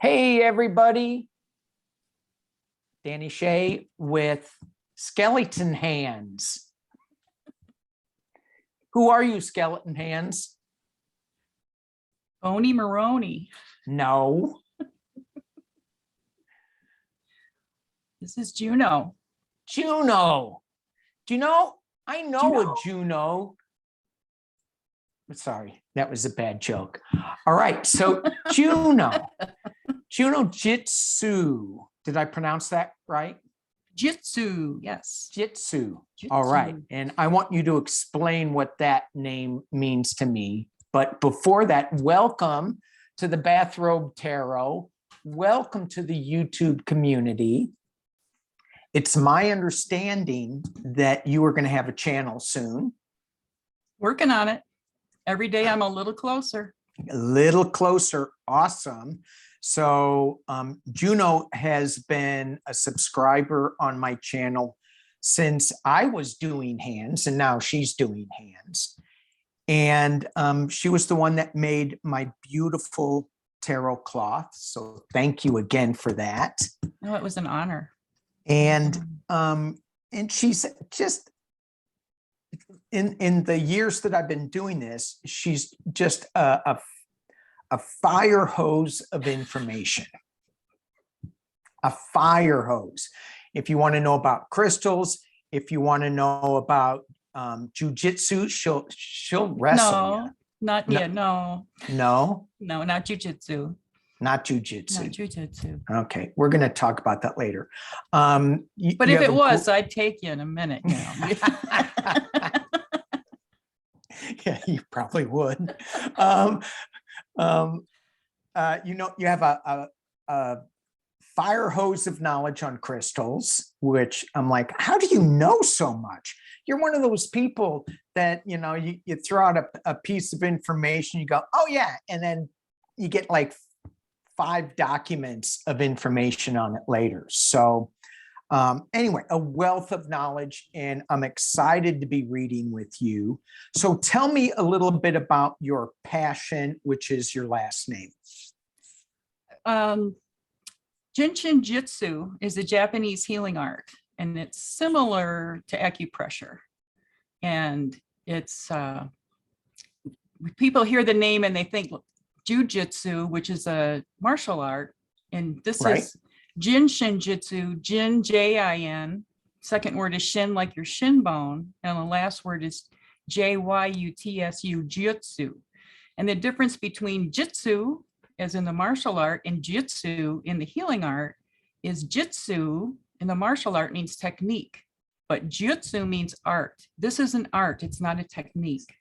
Hey, everybody. Danny Shay with skeleton hands. Who are you, skeleton hands? Boney Maroney. No. This is Juno. Juno. Do you know? I know Juno? a Juno. Sorry, that was a bad joke. All right, so Juno. Juno Jitsu. Did I pronounce that right? Jitsu, yes. Jitsu. All right. And I want you to explain what that name means to me. But before that, welcome to the Bathrobe Tarot. Welcome to the YouTube community. It's my understanding that you are going to have a channel soon. Working on it. Every day I'm a little closer. A little closer. Awesome. So Juno has been a subscriber on my channel since I was doing hands, and now she's doing hands. And she was the one that made my beautiful tarot cloth. So thank you again for that. Oh, it was an honor. And she's just in the years that I've been doing this, she's just a fire hose of information. A fire hose. If you want to know about crystals, if you want to know about jujitsu, she'll wrestle you. Not yet. No, No, not jujitsu. not jujitsu. Not jujitsu. Okay, we're going to talk about that later. But if it was, I'd take you in a minute. You know. Yeah, you probably would. You know, you have a fire hose of knowledge on crystals, which I'm like, how do you know so much? You're one of those people that, you know, you throw out a piece of information, you go, oh yeah, and then you get like 5 documents of information on it later. So anyway, a wealth of knowledge, and I'm excited to be reading with you. So tell me a little bit about your passion, which is your last name. Jinshin Jitsu is a Japanese healing art, and it's similar to acupressure. And it's people hear the name and they think jujitsu, which is a martial art, and this is Jinshin Jitsu, Jin, J-I-N. Second word is shin, like your shin bone. And the last word is J-Y-U-T-S-U, Jitsu. And the difference between jitsu, as in the martial art, and jitsu in the healing art, is jitsu in the martial art means technique, but jitsu means art. This is an art, it's not a technique.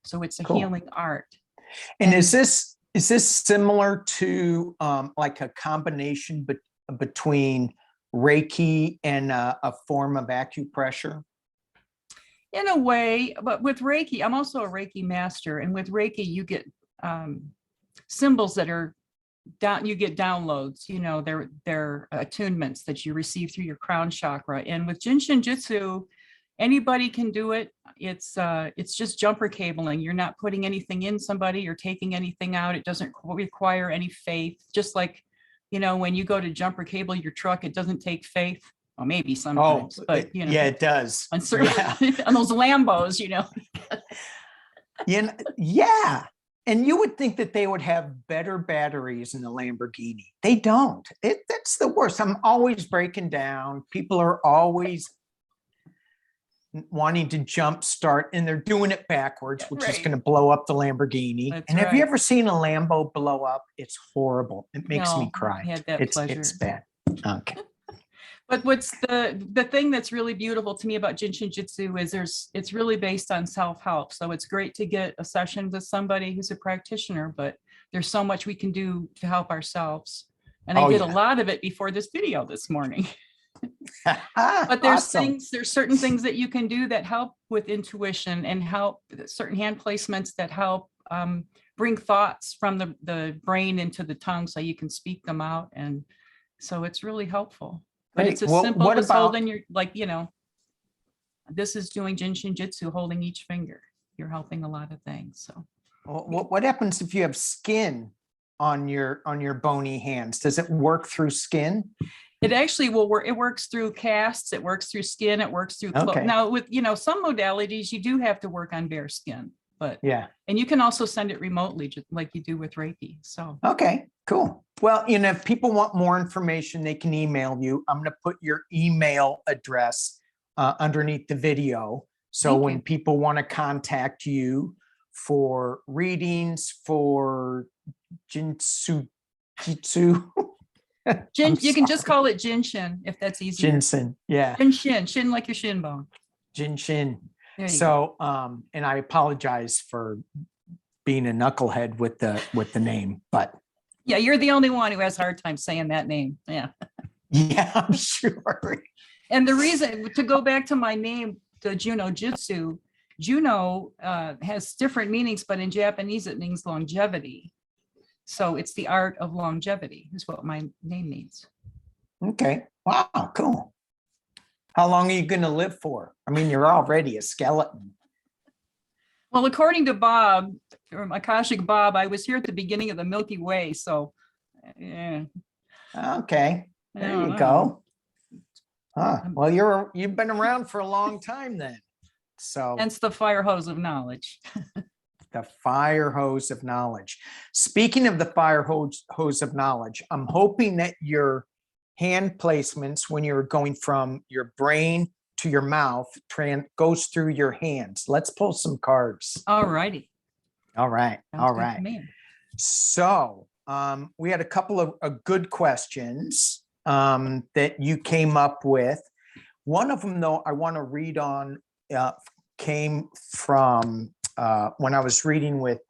So it's a healing art. And is this similar to like a combination between Reiki and a form of acupressure? In a way, but with Reiki, I'm also a Reiki master, and with Reiki you get symbols that are down, you get downloads, you know, they're attunements that you receive through your crown chakra. And with Jinshin Jitsu, anybody can do it. It's just jumper cabling. You're not putting anything in somebody or taking anything out. It doesn't require any faith. Just like, you know, when you go to jumper cable your truck, it doesn't take faith. Well, maybe sometimes, but you know, yeah, it does. On certain, on those Lambos, you know. Yeah. And you would think that they would have better batteries in the Lamborghini. They don't. That's the worst. I'm always breaking down. People are always wanting to jump start, and they're doing it backwards, which is going to blow up the Lamborghini. That's have you ever seen a Lambo blow up? It's horrible. It makes me cry. It's bad. Okay. But what's the thing that's really beautiful to me about Jinshin Jitsu is it's really based on self-help. So it's great to get a session with somebody who's a practitioner, but there's so much we can do to help ourselves. And I did a lot of it before this video this morning. But there's certain things that you can do that help with intuition, and help certain hand placements that help bring thoughts from the brain into the tongue so you can speak them out. And so it's really helpful. But it's as simple as holding your, like, you know, this is doing Jinshin Jitsu, holding each finger. You're helping a lot of things. So what happens if you have skin on your bony hands? Does it work through skin? It actually will work. It works through casts. It works through skin. It works through clothes. Okay. Now with, some modalities, you do have to work on bare skin, but Yeah. and you can also send it remotely, just like you do with Reiki. So. Okay, cool. Well, if people want more information, they can email you. I'm going to put your email address underneath the video. So Thank when you. people want to contact you for readings, for Jinsu, You can just call it Jinshin if that's easier. Jinsen, yeah, Jinshin, shin like your shin bone. Jinshin. There you go. So, and I apologize for being a knucklehead with the name, but Yeah, you're the only one who has a hard time saying that name. Yeah. yeah, I'm sure. And the reason, to go back to my name, the Juno Jitsu, Juno has different meanings, but in Japanese it means longevity. So it's the art of longevity is what my name means. Okay. Wow, cool. How long are you going to live for? I mean, you're already a skeleton. Well, according to Bob, or Akashic Bob, I was here at the beginning of the Milky Way. So, yeah. Okay. I There don't you know. go. Well, you've been around for a long time then. So Hence the fire hose of knowledge. the fire hose of knowledge. Speaking of the fire hose of knowledge, I'm hoping that your hand placements when you're going from your brain to your mouth goes through your hands. Let's pull some cards. All righty. All right. Sounds All good to right. me. So we had a couple of good questions that you came up with. One of them, though, I want to read on came from when I was reading with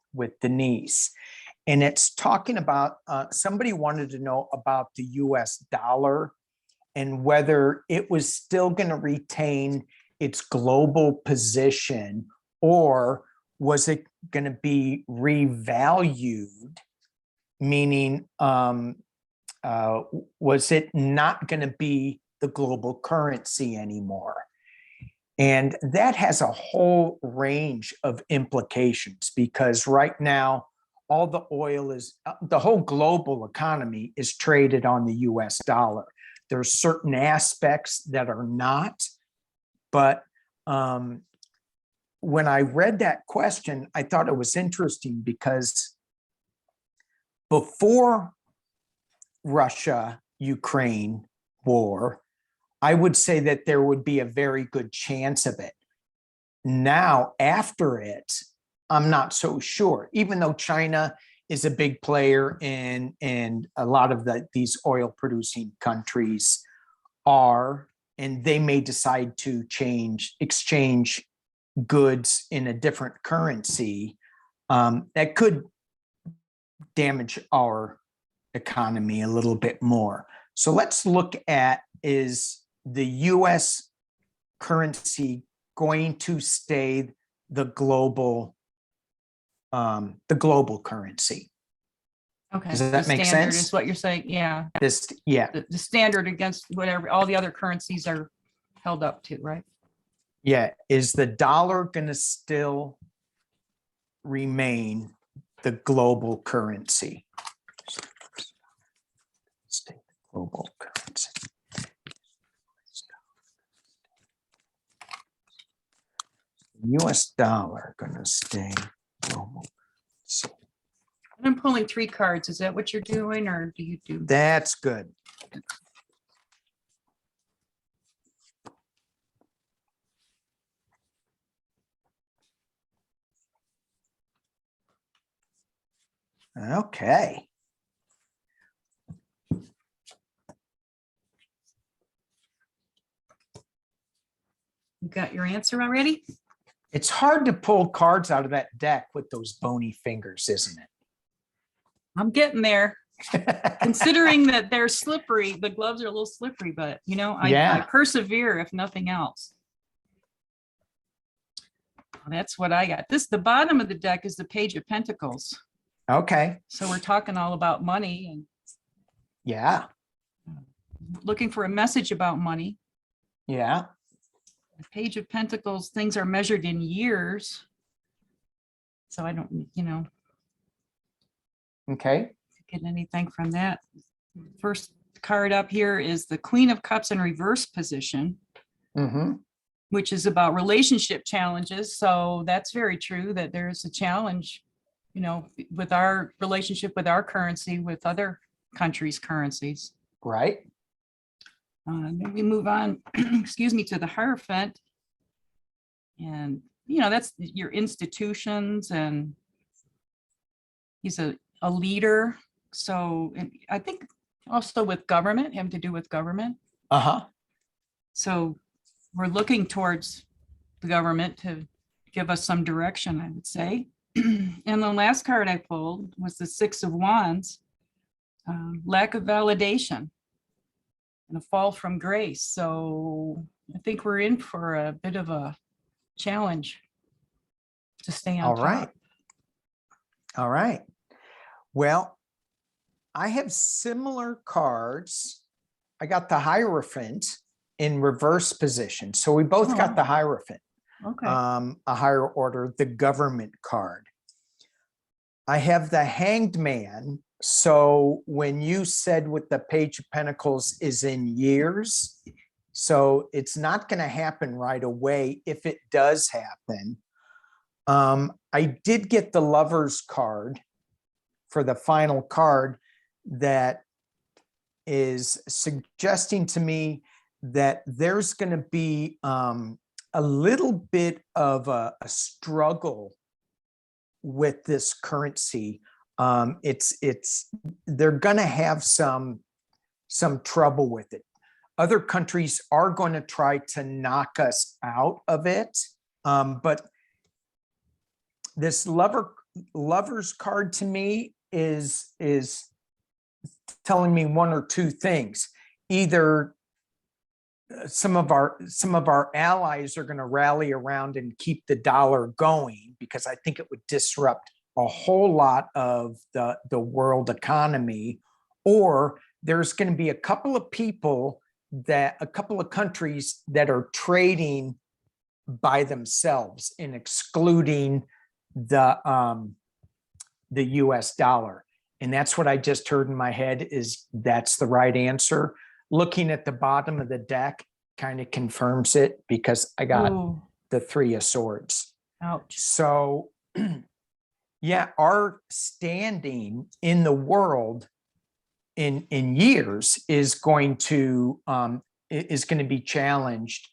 Denise, and it's talking about somebody wanted to know about the US dollar and whether it was still going to retain its global position, or was it going to be revalued, meaning was it not going to be the global currency anymore? And that has a whole range of implications, because right now, all the oil is, the whole global economy is traded on the US dollar. There's certain aspects that are not, but when I read that question, I thought it was interesting because before Russia-Ukraine war, I would say that there would be a very good chance of it. Now, after it, I'm not so sure, even though China is a big player and a lot of these oil producing countries are, and they may decide to exchange goods in a different currency, that could damage our economy a little bit more. So let's look at, is the US currency going to stay the global currency? Okay. Does that make standard sense? is what you're saying. Yeah. Yeah. The standard against whatever all the other currencies are held up to, right? Yeah. Is the dollar going to still remain the global currency? Stay the global currency. US dollar going to stay global. So I'm pulling 3 cards. Is that what you're doing, or do you do? that's good. Okay. You got your answer already? It's hard to pull cards out of that deck with those bony fingers, isn't I'm getting there. it? Considering that they're slippery, the gloves are a little slippery, but I Yeah. persevere if nothing else. That's what I got. The bottom of the deck is the Page of Pentacles. Okay. So we're talking all about money and Yeah. looking for a message about money. Yeah. The Page of Pentacles, things are measured in years. So I don't, Okay. get anything from that. First card up here is the Queen of Cups in reverse position, which is about relationship challenges. So that's very true that there's a challenge, you know, with our relationship with our currency, with other countries' currencies. Right. Then we move on, excuse me, to the Hierophant. And, you know, that's your institutions, and he's a leader. So and I think also with government, having to do with government. So we're looking towards the government to give us some direction, I would say. And the last card I pulled was the Six of Wands, lack of validation and a fall from grace. So I think we're in for a bit of a challenge to stay on top. All right. Well, I have similar cards. I got the Hierophant in reverse position. So we both got the Hierophant. Okay. A higher order, the government card. I have the Hanged Man. So when you said with the Page of Pentacles is in years, so it's not going to happen right away. If it does happen, I did get the Lover's card for the final card that is suggesting to me that there's going to be a little bit of a struggle with this currency. They're going to have some trouble with it. Other countries are going to try to knock us out of it, but this Lover's card to me is telling me one or two things. Either some of our allies are going to rally around and keep the dollar going, because I think it would disrupt a whole lot of the world economy, or there's going to be a couple of countries that are trading by themselves and excluding the US dollar. And that's what I just heard in my head, is that's the right answer. Looking at the bottom of the deck kind of confirms it, because I got the Three of Swords. Ouch. So yeah, our standing in the world in years is going to be challenged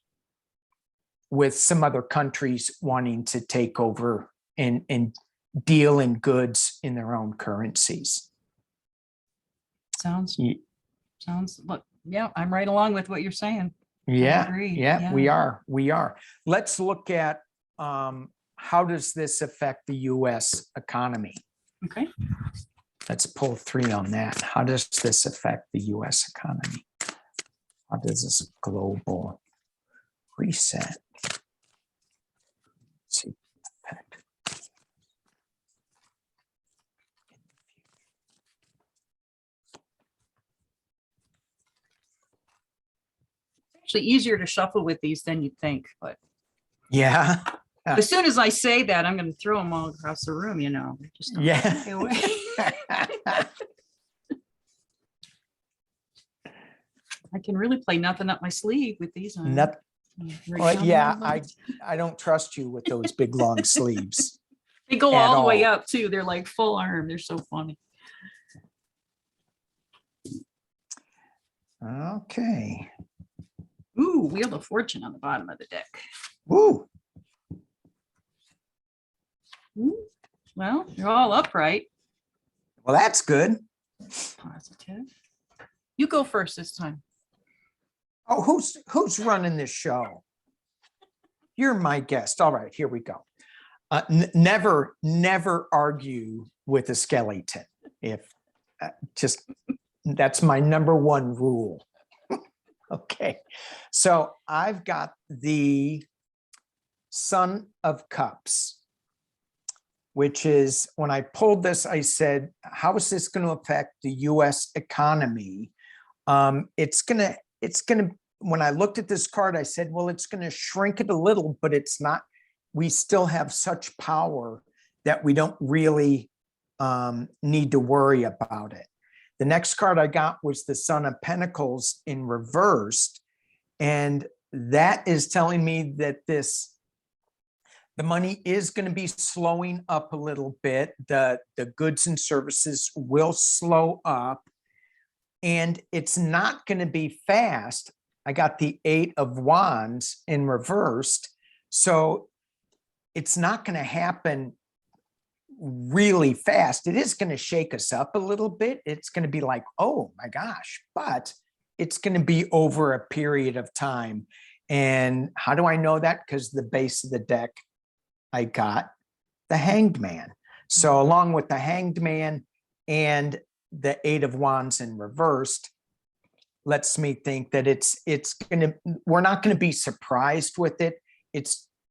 with some other countries wanting to take over and deal in goods in their own currencies. Sounds look, yeah, I'm right along with what you're saying. Yeah, I agree. yeah, we are. Let's look at how does this affect the US economy? Okay. Let's pull 3 on that. How does this affect the US economy? How does this global reset? Let's see. Affect. Actually easier to shuffle with these than you'd think, but Yeah. as soon as I say that, I'm going to throw them all across the room, you know. Just don't stay away. I can really play nothing up my sleeve with these on. Well, yeah, I don't trust you with those big long sleeves. They go all the way up too. They're like full arm. They're so funny. Okay. Ooh, Wheel of Fortune on the bottom of the deck. Ooh. Ooh. Well, they're all upright. Well, that's good. Positive. You go first this time. Oh, who's running this show? You're my guest. All right, here we go. Never argue with a skeleton. If that's my #1 rule. Okay, so I've got the Son of Cups, which is, when I pulled this, I said, how is this going to affect the US economy? It's gonna, when I looked at this card, I said, well, it's going to shrink it a little, but it's not. We still have such power that we don't really need to worry about it. The next card I got was the Son of Pentacles in reversed. And that is telling me that the money is going to be slowing up a little bit. The goods and services will slow up, and it's not going to be fast. I got the 8 of Wands in reversed. So it's not going to happen really fast. It is going to shake us up a little bit. It's going to be like, oh my gosh, but it's going to be over a period of time. And how do I know that? Because the base of the deck, I got the Hanged Man. So along with the Hanged Man and the 8 of Wands in reversed, lets me think that we're not going to be surprised with it.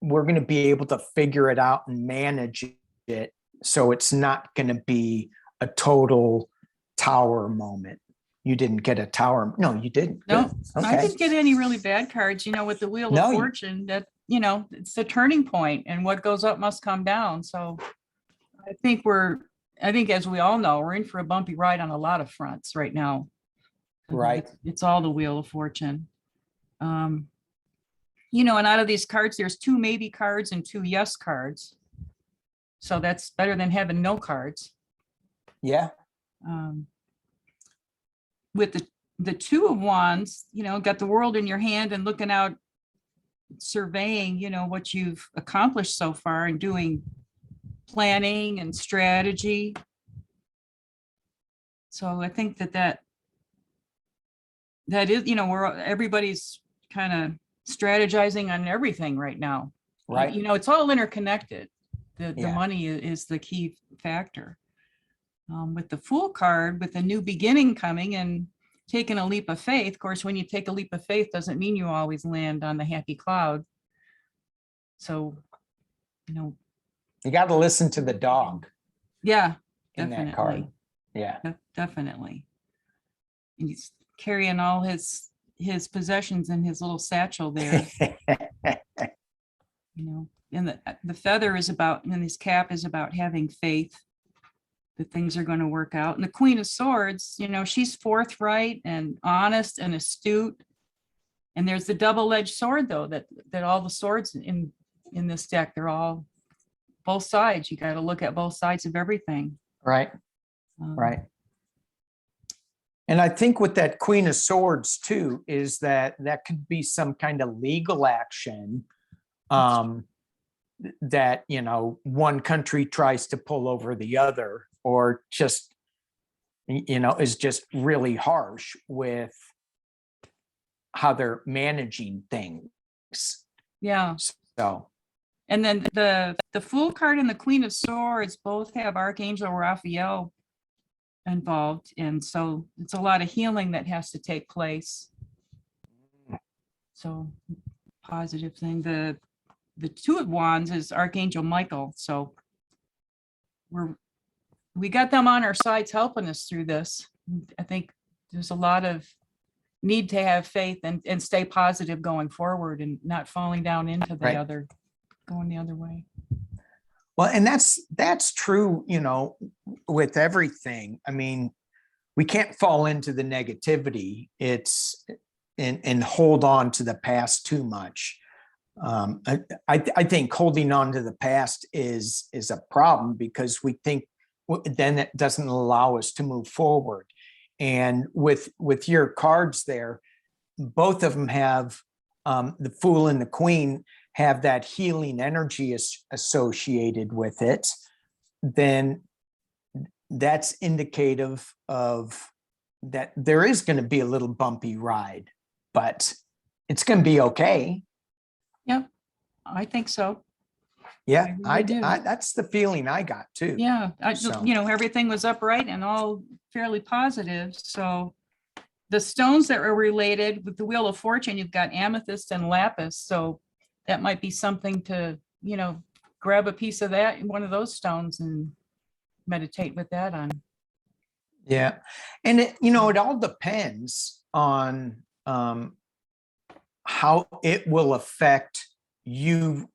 We're going to be able to figure it out and manage it. So it's not going to be a total tower moment. You didn't get a tower. No, you didn't. No, Okay. I didn't get any really bad cards, with the Wheel of Fortune, that, it's the turning point, and what goes up must come down. So I think as we all know, we're in for a bumpy ride on a lot of fronts right now. Right. It's all the Wheel of Fortune. And out of these cards, there's 2 maybe cards and 2 yes cards. So that's better than having no cards. Yeah. With the 2 of Wands, got the world in your hand and looking out, surveying, what you've accomplished so far and doing planning and strategy. So I think that is, everybody's kind of strategizing on everything right now. Right. It's all interconnected. The Yeah. money is the key factor. With the Fool card, with a new beginning coming and taking a leap of faith. Of course, when you take a leap of faith, doesn't mean you always land on the happy cloud. So, you got to listen to the dog. Yeah, in definitely. that card. Yeah. Definitely. And he's carrying all his possessions in his little satchel there. And the feather is about, and his cap is about having faith that things are going to work out. And the Queen of Swords, she's forthright and honest and astute. And there's the double-edged sword, though, that all the swords in this deck, they're all both sides. You got to look at both sides of everything. Right. Right. And I think with that Queen of Swords too, is that could be some kind of legal action that, one country tries to pull over the other, or just, is just really harsh with how they're managing things. Yeah. So. And then the Fool card and the Queen of Swords both have Archangel Raphael involved. And so it's a lot of healing that has to take place. So positive thing. The 2 of Wands is Archangel Michael. So we got them on our sides helping us through this. I think there's a lot of need to have faith and stay positive going forward and not falling down into the going the other way. Well, and that's true, with everything. I mean, we can't fall into the negativity. It's and hold on to the past too much. I think holding on to the past is a problem, because we think then it doesn't allow us to move forward. And with your cards there, both of them have the Fool and the Queen have that healing energy associated with it. Then that's indicative of that there is going to be a little bumpy ride, but it's going to be okay. Yeah, I think so. Yeah, I do. That's the feeling I got too. Yeah, everything was upright and all fairly positive. So the stones that are related with the Wheel of Fortune, you've got amethyst and lapis. So that might be something to, grab a piece of that, one of those stones, and meditate with that on. Yeah. And it all depends on how it will affect you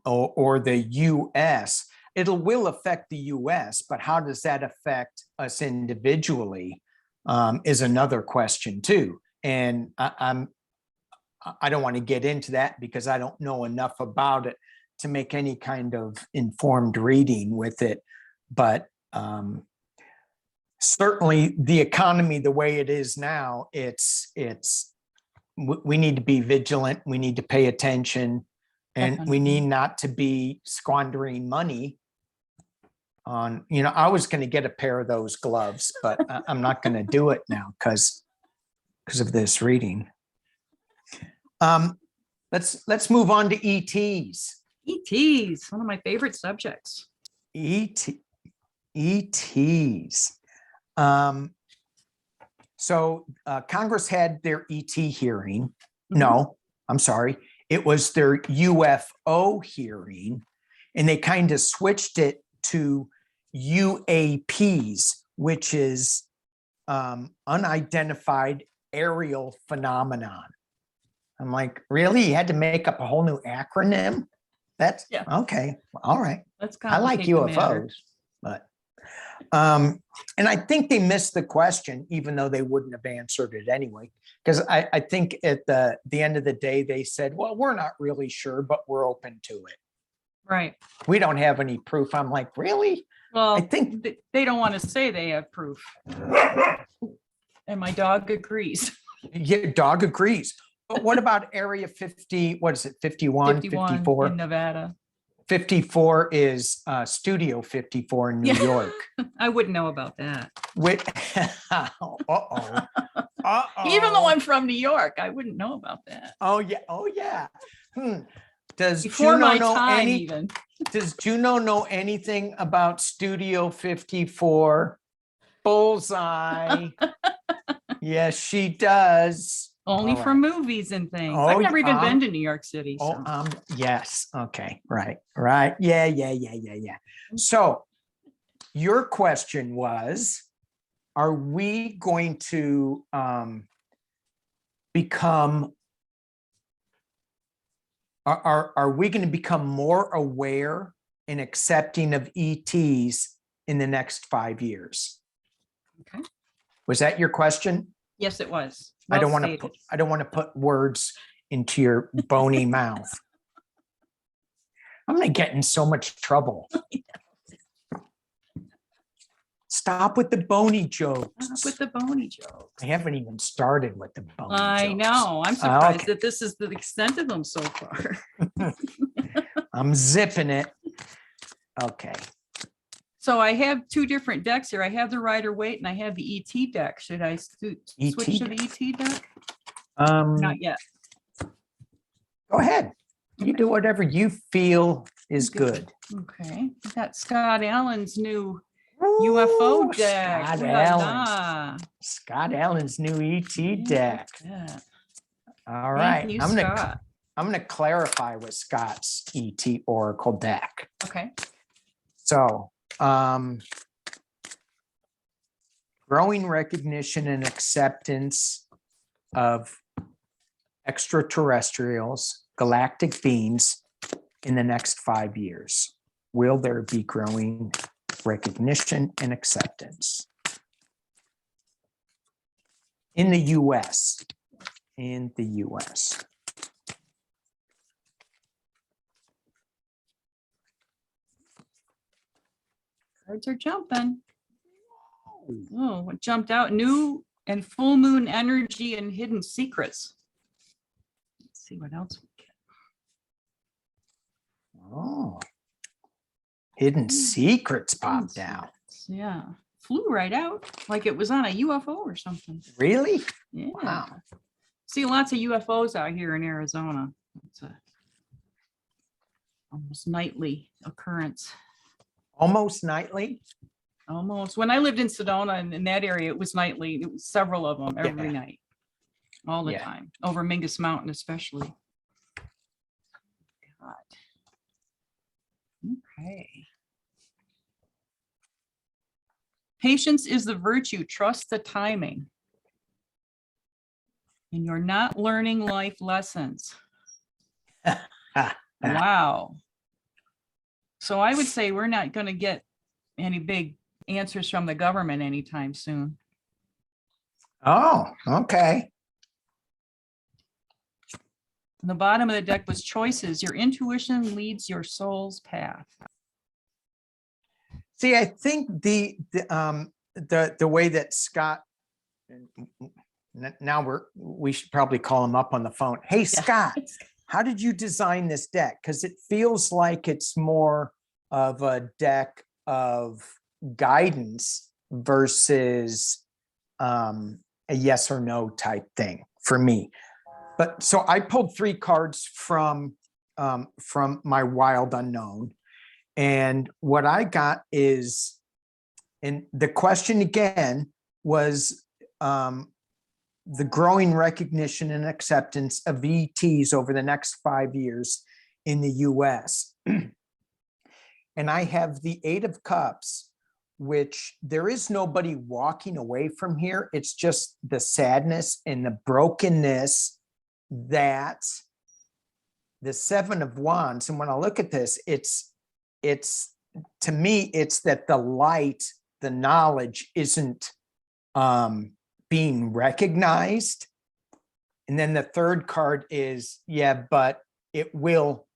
or the US. It will affect the US, but how does that affect us individually? is another question too. And I don't want to get into that because I don't know enough about it to make any kind of informed reading with it. But certainly the economy, the way it is now, we need to be vigilant. We need to pay attention, and we need not to be squandering money on, I was going to get a pair of those gloves, but I'm not going to do it now because of this reading. Let's move on to ETs. ETs, one of my favorite subjects. ETs. So Congress had their ET hearing. No, I'm sorry. It was their UFO hearing, and they kind of switched it to UAPs, which is unidentified aerial phenomenon. I'm like, really? You had to make up a whole new acronym? That's okay. All right. I like UFOs, but and I think they missed the question, even though they wouldn't have answered it anyway. Because I think at the end of the day, they said, well, we're not really sure, but we're open to it. Right. We don't have any proof. I'm like, really? Well, I think they don't want to say they have proof. And my dog agrees. Yeah, dog agrees. But what about Area 50? What is it? 51, 54? In Nevada. 54 is Studio 54 in New York. I wouldn't know about that. Even though I'm from New York, I wouldn't know about that. Oh yeah. Oh yeah. Does Before Juno my know time, even. Does Juno know anything about Studio 54? Bullseye. Yes, she does. Only from movies and things. I've never even been to New York City. So. Yes. Okay. Right. Yeah. So your question was, are we going to become more aware and accepting of ETs in the next 5 years? Okay. Was that your question? Yes, it was. I don't want to put words into your bony mouth. I'm going to get in so much trouble. Stop with the bony jokes. Stop with the bony jokes. I haven't even started with the bony jokes. I know. I'm surprised that this is the extent of them so far. I'm zipping it. Okay. So I have two different decks here. I have the Rider-Waite and I have the ET deck. Should I switch to the ET deck? Not yet. Go ahead. You do whatever you feel is good. Okay. We got Scott Allen's new UFO deck. Scott Allen's new ET deck. Yeah. All right. I'm gonna clarify with Scott's ET Oracle deck. Okay. So growing recognition and acceptance of extraterrestrials, galactic beings in the next 5 years. Will there be growing recognition and acceptance in the US? In the US. Cards are jumping. Oh, what jumped out? New and full moon energy and hidden secrets. Let's see what else we get. Oh, hidden secrets popped out. Yeah, flew right out like it was on a UFO or something. Really? Yeah. Wow. See lots of UFOs out here in Arizona. It's a almost nightly occurrence. Almost nightly? Almost. When I lived in Sedona and in that area, it was nightly. It was several of them every night, all the time, over Mingus Mountain especially. God. Okay. Patience is the virtue. Trust the timing. And you're not learning life lessons. Wow. So I would say we're not going to get any big answers from the government anytime soon. Oh, okay. And the bottom of the deck was choices. Your intuition leads your soul's path. See, I think the way that Scott, now we should probably call him up on the phone. Hey, Scott, how did you design this deck? Because it feels like it's more of a deck of guidance versus a yes or no type thing for me. But so I pulled 3 cards from my Wild Unknown. And what I got is, and the question again was the growing recognition and acceptance of ETs over the next 5 years in the US. And I have the 8 of Cups, which there is nobody walking away from here. It's just the sadness and the brokenness that the 7 of Wands. And when I look at this, it's to me, it's that the light, the knowledge isn't being recognized. And then the 3rd card is, yeah, but it will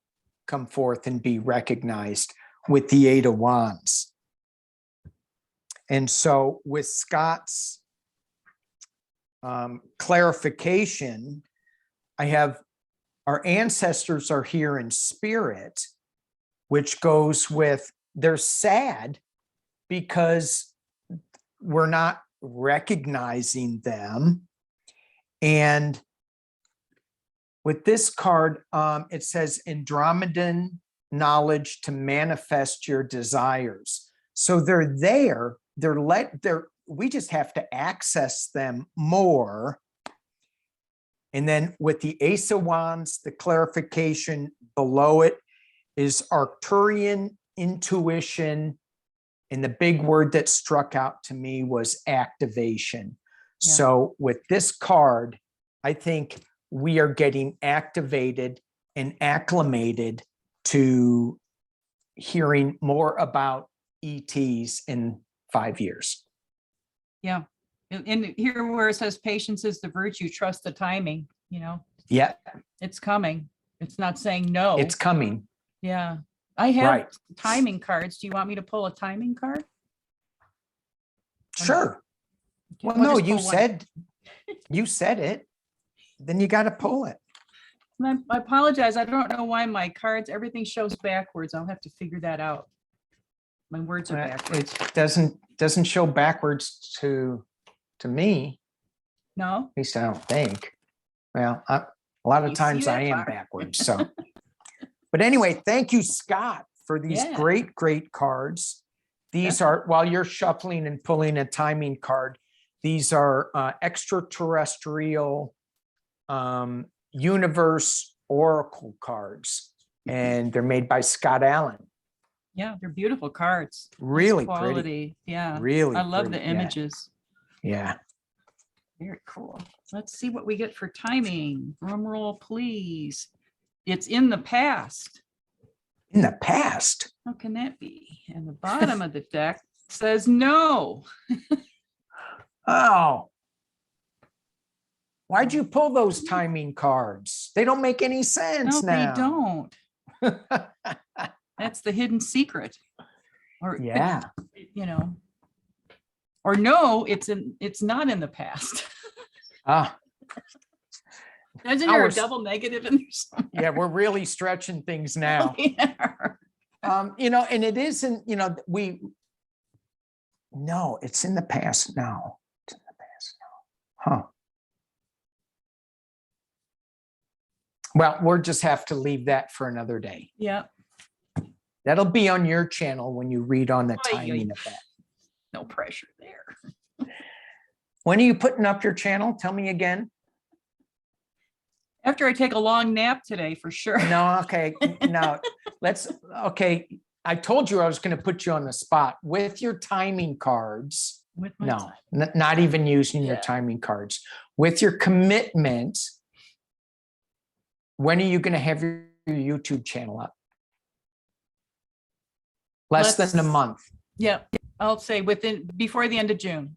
come forth and be recognized with the 8 of Wands. And so with Scott's clarification, I have our ancestors are here in spirit, which goes with they're sad because we're not recognizing them. And with this card, it says Andromedan knowledge to manifest your desires. So they're there, we just have to access them more. And then with the Ace of Wands, the clarification below it is Arcturian intuition. And the big word that struck out to me was activation. Yeah. So with this card, I think we are getting activated and acclimated to hearing more about ETs in 5 years. Yeah. And here where it says patience is the virtue, trust the timing, Yeah. It's coming. It's not saying no. It's coming. Yeah. I have timing cards. Do you want me to pull a timing card? Sure. Okay, well, no, you said it. Then you got to pull it. I apologize. I don't know why my cards, everything shows backwards. I'll have to figure that out. My words are backwards. It doesn't show backwards to me. No? At least I don't think. Well, a lot of times I am backwards. So, but anyway, thank you, Scott, for these great cards. These are, while you're shuffling and pulling a timing card, these are extraterrestrial universe oracle cards, and they're made by Scott Allen. Yeah, they're beautiful cards. Really nice quality. Pretty. Yeah. Really I love pretty. The images. Yeah. Very cool. Let's see what we get for timing. Drum roll, please. It's in the past. In the past? How can that be? And the bottom of the deck says no. Oh. Why'd you pull those timing cards? They don't make any sense now. They don't. That's the hidden secret. Or or no, it's not in the past. Isn't there a double negative in there somewhere? Yeah, we're really stretching things now. And it isn't, no, it's in the past now. It's in the past now. Huh. Well, we'll just have to leave that for another day. Yeah. That'll be on your channel when you read on the timing of that. No pressure there. When are you putting up your channel? Tell me again. After I take a long nap today, for sure. No, okay. No, okay. I told you I was going to put you on the spot with your timing cards. With my not even using your timing cards. With your commitment, when are you going to have your YouTube channel up? Less than a month. Yeah, I'll say before the end of June.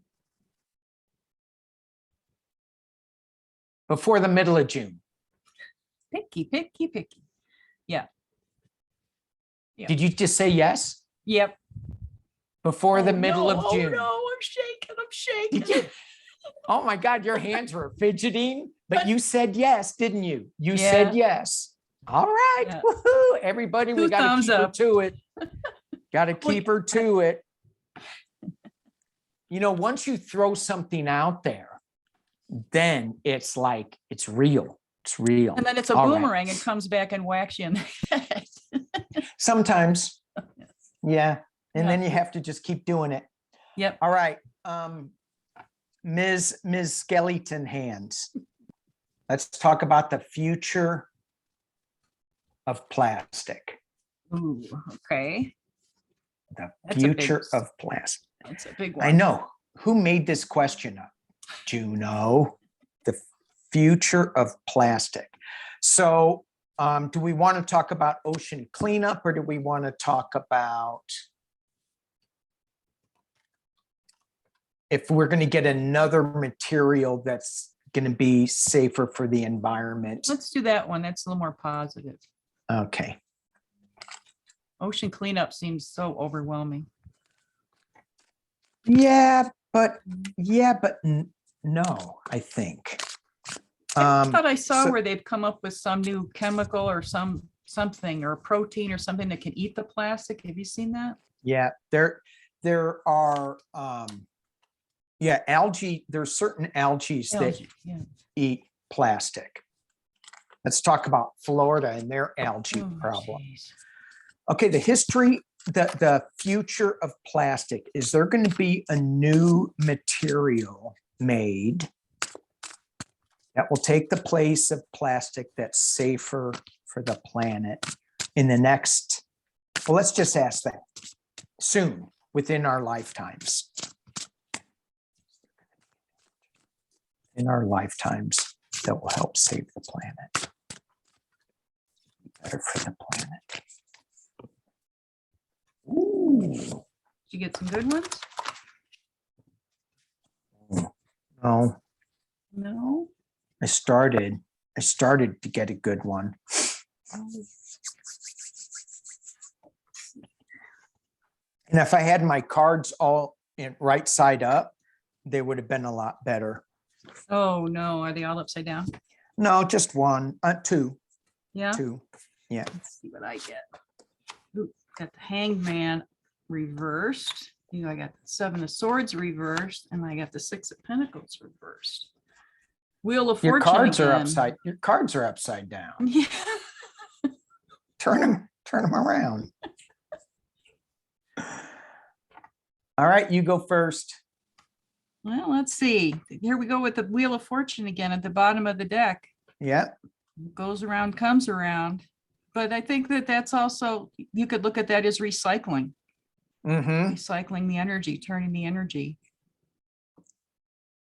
Before the middle of June. Picky, picky, picky. Yeah. Yeah. Did you just say yes? Yep. Before the middle no, of June. Oh no, I'm shaking. I'm shaking. Did you? Oh my God, your hands were fidgeting, but you said yes, didn't you? You said yes. All right. Yeah. Woohoo. Everybody, we 2 got to thumbs keep her up. to it. Got to keep her to it. You know, once you throw something out there, then it's like, it's real. It's real. And then it's a All right. boomerang and comes back and whacks you in the head. Sometimes. Yeah. And Yeah. then you have to just keep doing it. Yep. All right. Ms. Skeleton Hands. Let's talk about the future of plastic. Ooh, okay. The That's a big- future of plastic. That's a big one. I know. Who made this question up? Juno. The future of plastic. So do we want to talk about ocean cleanup, or do we want to talk about if we're going to get another material that's going to be safer for the environment? Let's do that one. That's a little more positive. Okay. Ocean cleanup seems so overwhelming. Yeah, but no, I think. I thought I saw so- where they've come up with some new chemical or something or protein or something that can eat the plastic. Have you seen that? Yeah, there are algae. There's certain algae that Algae, yeah. eat plastic. Let's talk about Florida and their algae Oh, problem. geez. Okay, the history, the future of plastic. Is there going to be a new material made that will take the place of plastic that's safer for the planet in the next, well, let's just ask that, soon, within our lifetimes? In our lifetimes, that will help save the planet. Better for the planet. Ooh. Did you get some good ones? No, No. I started to get a good one. And if I had my cards all in right side up, they would have been a lot better. Oh no, are they all upside down? No, just one, two. Yeah. Yeah. Let's see what I get. Ooh, got the Hangman reversed. You know, I got the 7 of Swords reversed, and I got the 6 of Pentacles reversed. Wheel of Your Fortune cards are again. your cards are upside down. Yeah. Turn them around. All right, you go first. Well, let's see. Here we go with the Wheel of Fortune again at the bottom of the deck. Yeah. Goes around, comes around. But I think that that's also, you could look at that as recycling. Mm-hmm. Recycling the energy, turning the energy.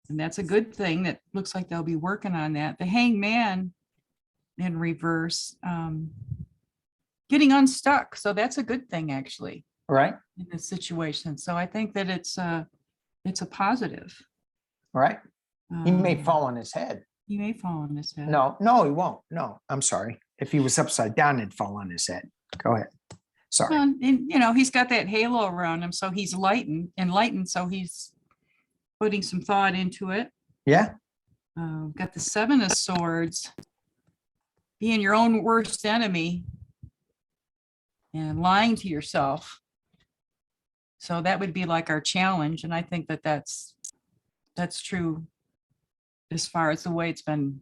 And that's a good thing. That looks like they'll be working on that. The Hangman in reverse, getting unstuck. So that's a good thing, actually, Right. in this situation. So I think that it's a positive. Right. He may Um, fall on his head. He may fall on his head. No, he won't. No, I'm sorry. If he was upside down, it'd fall on his head. Go ahead. Sorry. Well, and, you know, he's got that halo around him, so he's enlightened. So he's putting some thought into it. Yeah. Got the 7 of Swords, being your own worst enemy and lying to yourself. So that would be like our challenge. And I think that that's true as far as the way it's been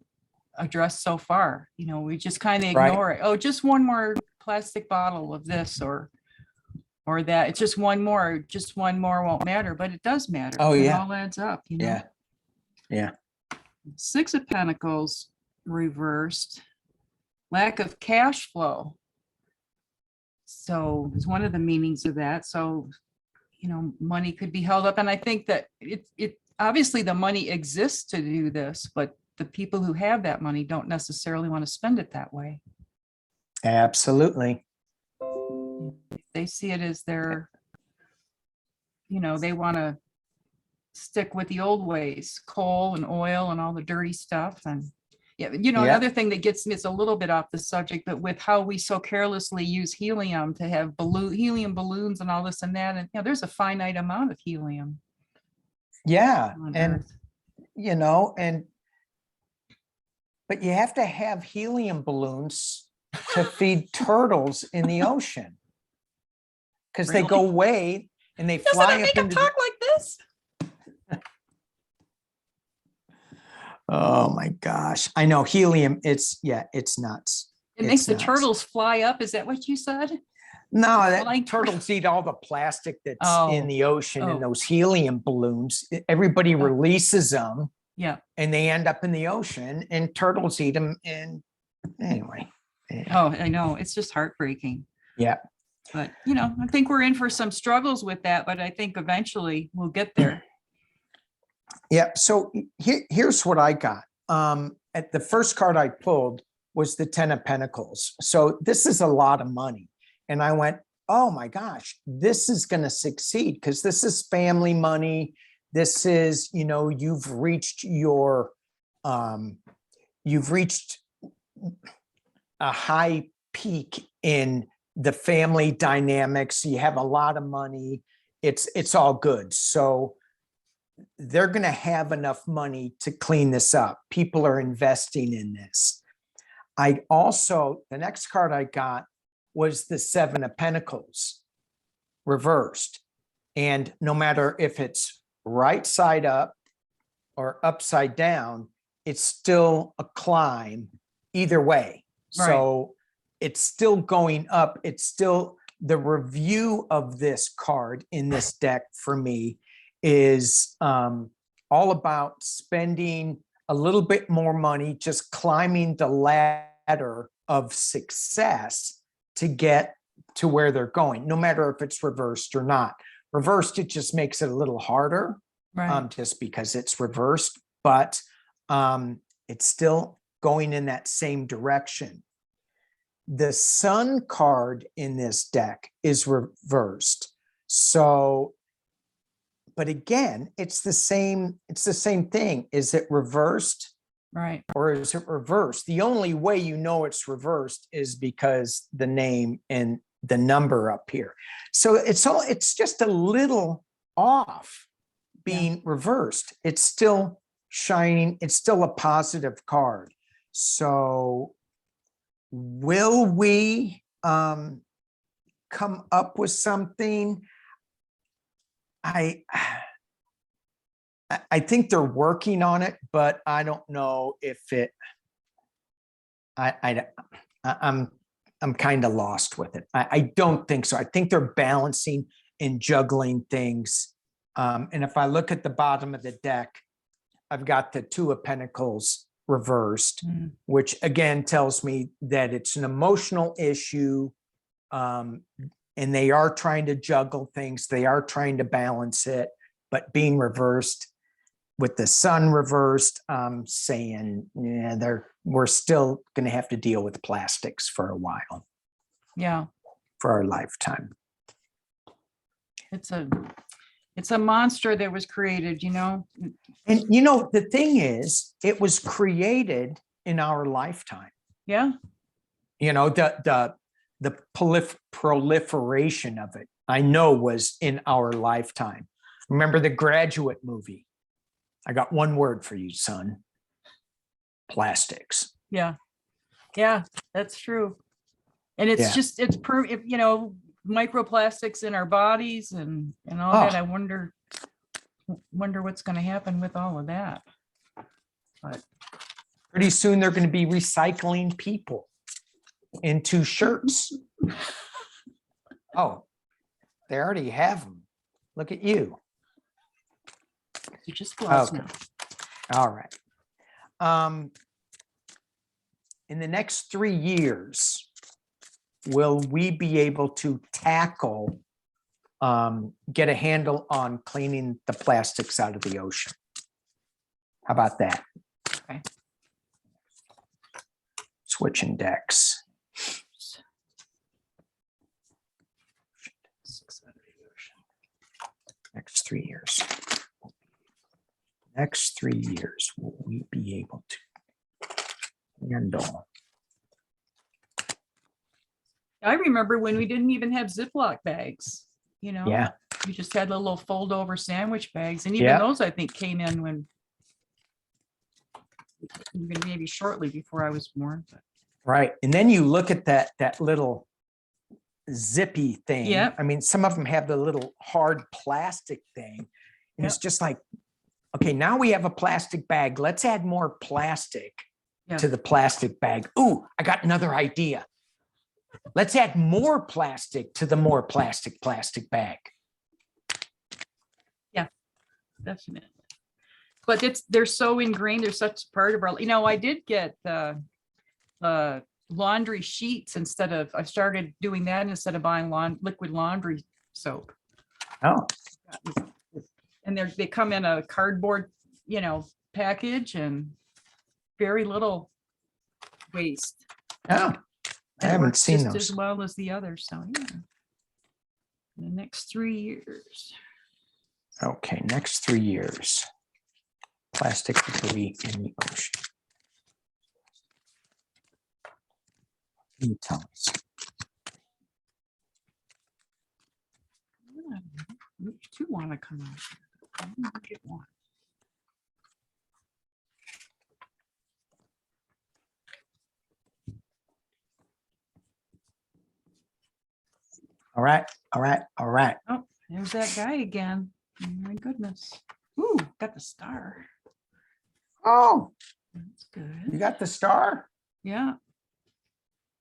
addressed so far. You know, we just kind of Right. ignore it. Oh, just one more plastic bottle of this or that. It's just one more won't matter, but it does matter. Oh, It yeah. all adds up, you know. Yeah. Yeah. 6 of Pentacles reversed. Lack of cash flow. So it's one of the meanings of that. So, you know, money could be held up. And I think that it obviously the money exists to do this, but the people who have that money don't necessarily want to spend it that way. Absolutely. They see it as their, you know, they want to stick with the old ways, coal and oil and all the dirty stuff. And Yeah, Yeah. another thing that gets me, it's a little bit off the subject, but with how we so carelessly use helium to have helium balloons and all this and that, and there's a finite amount of helium Yeah. on And, Earth. but you have to have helium balloons to feed turtles in the ocean. Because they go Really? away and they Doesn't fly it up make them into talk like this? Oh my gosh. I know helium, it's nuts. It makes It's the nuts. turtles fly up. Is that what you said? No, that Flying turtles eat all the plastic that's in Oh, the ocean and oh, those helium balloons. Everybody oh, releases them yeah. and they end up in the ocean and turtles eat them. And anyway. Yeah. Oh, I know. It's just heartbreaking. Yeah. But, I think we're in for some struggles with that, but I think eventually we'll get there. Yeah. So here's what I got. At the first card I pulled was the 10 of Pentacles. So this is a lot of money. And I went, oh my gosh, this is going to succeed because this is family money. This is, you've reached a high peak in the family dynamics. You have a lot of money. It's all good. So they're going to have enough money to clean this up. People are investing in this. The next card I got was the 7 of Pentacles reversed. And no matter if it's right side up or upside down, it's still a climb either way. Right. So it's still going up. It's still the review of this card in this deck for me is all about spending a little bit more money, just climbing the ladder of success to get to where they're going, no matter if it's reversed or not. Reversed, it just makes it a little harder, Right. just because it's reversed, but it's still going in that same direction. The Sun card in this deck is reversed. So, but again, it's the same thing. Is it reversed? Right. Or is it reversed? The only way you know it's reversed is because the name and the number up here. So it's just a little off being reversed. It's still shining. It's still a positive card. So will we come up with something? I think they're working on it, but I don't know if it. I'm kind of lost with it. I don't think so. I think they're balancing and juggling things. And if I look at the bottom of the deck, I've got the 2 of Pentacles reversed, which again tells me that it's an emotional issue. And they are trying to juggle things. They are trying to balance it, but being reversed with the Sun reversed, saying, yeah, we're still going to have to deal with plastics for a while. Yeah. For our lifetime. It's a monster that was created, And the thing is, it was created in our lifetime. Yeah. The proliferation of it, I know, was in our lifetime. Remember the Graduate movie? I got one word for you, son. Plastics. Yeah. Yeah, that's true. And it's just, microplastics in our bodies and all that. I wonder what's going to happen with all of that. But pretty soon they're going to be recycling people into shirts. Oh, they already have them. Look at you. You just gloves now. All right. In the next 3 years, will we be able to tackle, get a handle on cleaning the plastics out of the ocean? How about that? Okay. Switching decks. Next 3 years. Next 3 years, will we be able to Handle. I remember when we didn't even have Ziploc bags, you know? Yeah. We just had the little fold over sandwich bags, and even Yeah. those I think came in when even maybe shortly before I was born. But Right. And then you look at that little zippy thing. Yep. I mean, some of them have the little hard plastic thing. And it's Yep. just like, okay, now we have a plastic bag. Let's add more plastic Yeah. to the plastic bag. Ooh, I got another idea. Let's add more plastic to the more plastic bag. definitely. But they're so ingrained. They're such a part of our, you know, I did get laundry sheets instead of, I started doing that instead of buying liquid laundry soap. Oh, And they come in a cardboard, you know, package and very little waste. oh, I And it haven't works seen just those. as well as the others. So yeah. The next 3 years. Okay, next 3 years. Plastic debris in the ocean. You tell us. Which two want to come out? I only get one. All right, all right, all right. Oh, there's that guy again. Oh, my goodness. Ooh, got the star. Oh, That's you good. got the star? Yeah.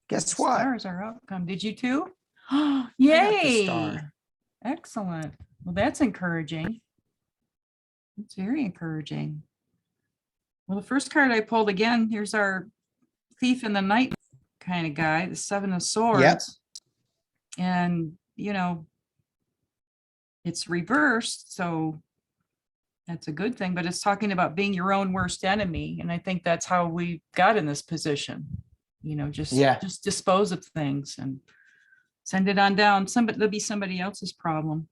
Guess what? Stars are outcome. Did you too? got the Yay. star. Excellent. Well, that's encouraging. It's very encouraging. Well, the first card I pulled again, here's our thief in the night kind of guy, the Seven of Swords. And, you know, it's reversed, so that's a good thing, but it's talking about being your own worst enemy. And I think that's how we got in this position. You know, just dispose of things and send it on down. There'll be somebody else's problem.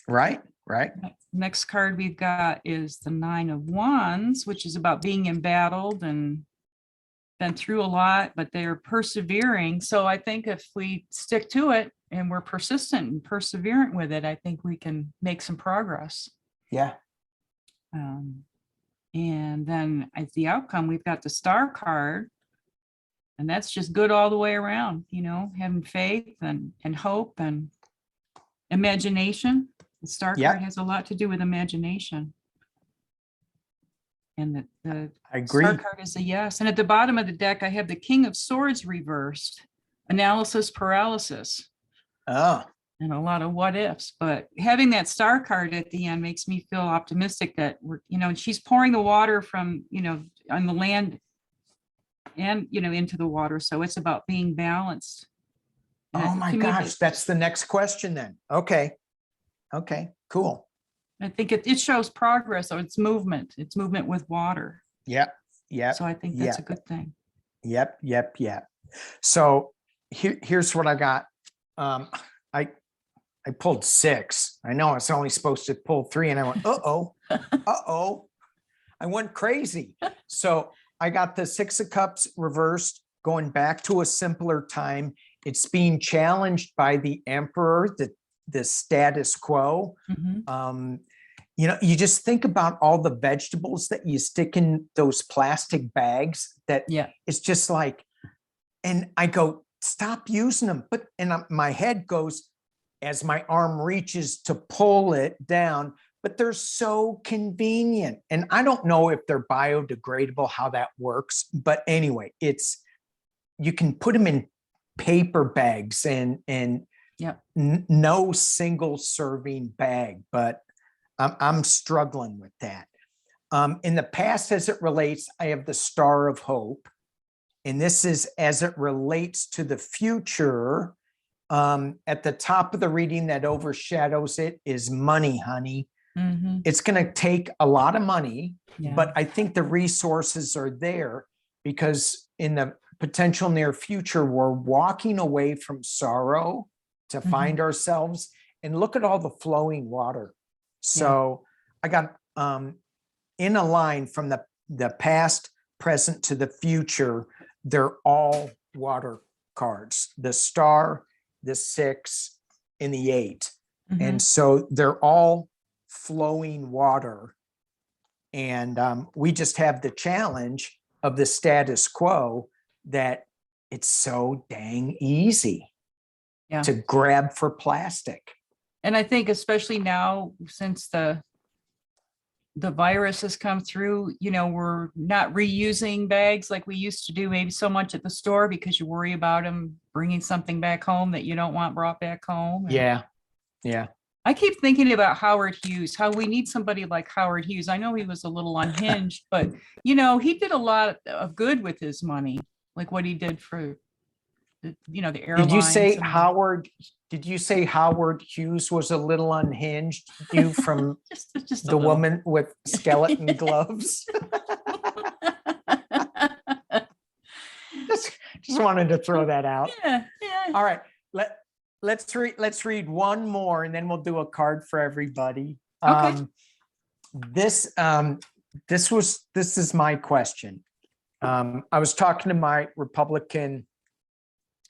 Right, right. Next card we've got is the Nine of Wands, which is about being embattled and been through a lot, but they're persevering. So I think if we stick to it and we're persistent and perseverant with it, I think we can make some progress. Yeah. And then as the outcome, we've got the Star card. And that's just good all the way around, you know, having faith and hope and imagination. The Star card has a lot to do with imagination. And the I agree. Star card is a yes. And at the bottom of the deck, I have the King of Swords reversed, analysis paralysis. Oh. And a lot of what ifs, but having that Star card at the end makes me feel optimistic that we're, you know, and she's pouring the water from, you know, on the land and, you know, into the water. So it's about being balanced. And Oh my gosh, that's the next question then. Okay. Okay, cool. I think it shows progress, or it's movement with water. Yep. Yep. So I think that's a good thing. Yep. Yep. Yep. So here's what I got. I pulled 6. I know it's only supposed to pull 3 and I went, uh-oh, uh-oh. I went crazy. So I got the 6 of Cups reversed, going back to a simpler time. It's being challenged by the Emperor, the status quo. Mm-hmm. You know, you just think about all the vegetables that you stick in those plastic bags that it's just like, and I go, stop using them. But my head goes, as my arm reaches to pull it down, but they're so convenient. And I don't know if they're biodegradable, how that works. But anyway, you can put them in paper bags and no single serving bag, but I'm struggling with that. In the past, as it relates, I have the Star of Hope. And this is as it relates to the future. At the top of the reading that overshadows it is money, honey. Mm-hmm. It's going to take a lot of money, but I think the resources are there because in the potential near future, we're walking away from sorrow to find ourselves, and look at all the flowing water. So I got in a line from the past, present to the future, they're all water cards, the star, the 6, and the 8. And so they're all flowing water. And we just have the challenge of the status quo that it's so dang easy to grab for plastic. And I think especially now, since the virus has come through, you know, we're not reusing bags like we used to do maybe so much at the store, because you worry about them bringing something back home that you don't want brought back home. Yeah. I keep thinking about Howard Hughes, how we need somebody like Howard Hughes. I know he was a little unhinged, but you know, he did a lot of good with his money, like what he did for the, you know, the airlines. Did you say Howard Hughes was a little unhinged? You from just the woman with skeleton gloves? just wanted to throw that out. Yeah. All right. Let's read one more, and then we'll do a card for everybody. Okay. This is my question. I was talking to my Republican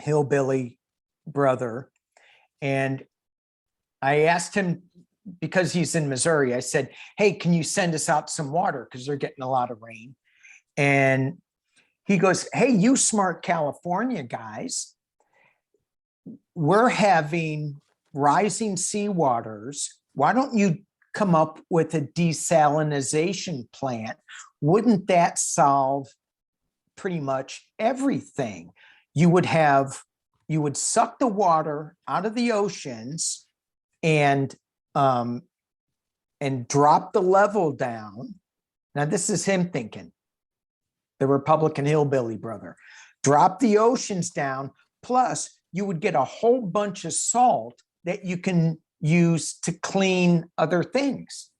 hillbilly brother, and I asked him, because he's in Missouri, I said, hey, can you send us out some water? Because they're getting a lot of rain. And he goes, hey, you smart California guys, we're having rising seawaters. Why don't you come up with a desalination plant? Wouldn't that solve pretty much everything? You would suck the water out of the oceans and drop the level down. Now, this is him thinking, the Republican hillbilly brother. Drop the oceans down, plus you would get a whole bunch of salt that you can use to clean other things.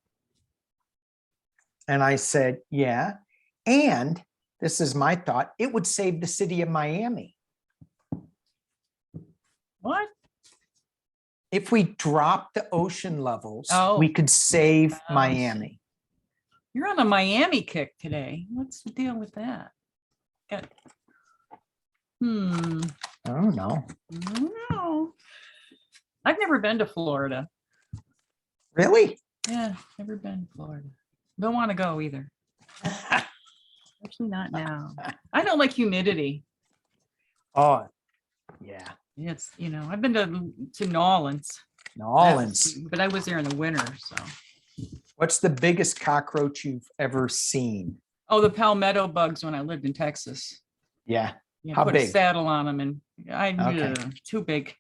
And I said, yeah. And this is my thought, it would save the city of Miami. What? If we drop the ocean levels, Oh. we could save Miami. You're on a Miami kick today. What's the deal with that? I don't know. I don't know. I've never been to Florida. Really? Yeah, never been to Florida. Don't want to go either. Actually, not now. I don't like humidity. Oh, yeah. It's, you know, I've been to New Orleans. New Orleans. But I was there in the winter, so. What's the biggest cockroach you've ever seen? Oh, the palmetto bugs when I lived in Texas. Yeah. Yeah, How put big? a saddle on them, and Okay. Too big.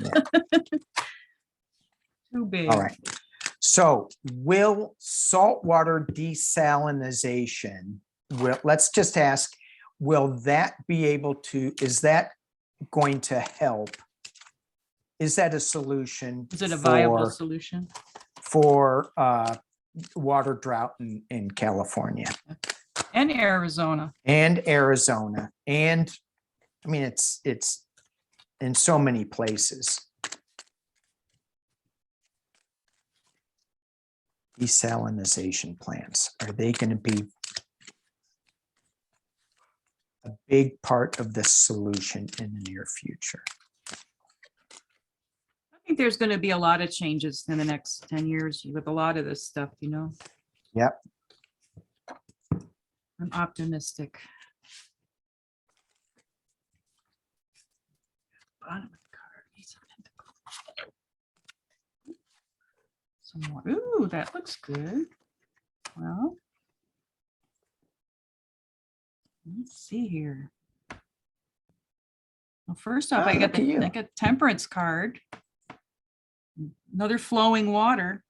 Yeah. Too big. All right. So will saltwater desalinization, let's just ask, will that be able to, is that going to help? Is that a solution? Is it a viable solution? For water drought in California? And Arizona. And Arizona. And I mean, it's in so many places. Desalinization plants, are they going to be a big part of the solution in the near future? I think there's going to be a lot of changes in the next 10 years with a lot of this stuff, you know. Yep. I'm optimistic. Bottom of the card. Some more. Ooh, that looks good. Well, let's see here. Well, first off, I got Temperance card. Another flowing water.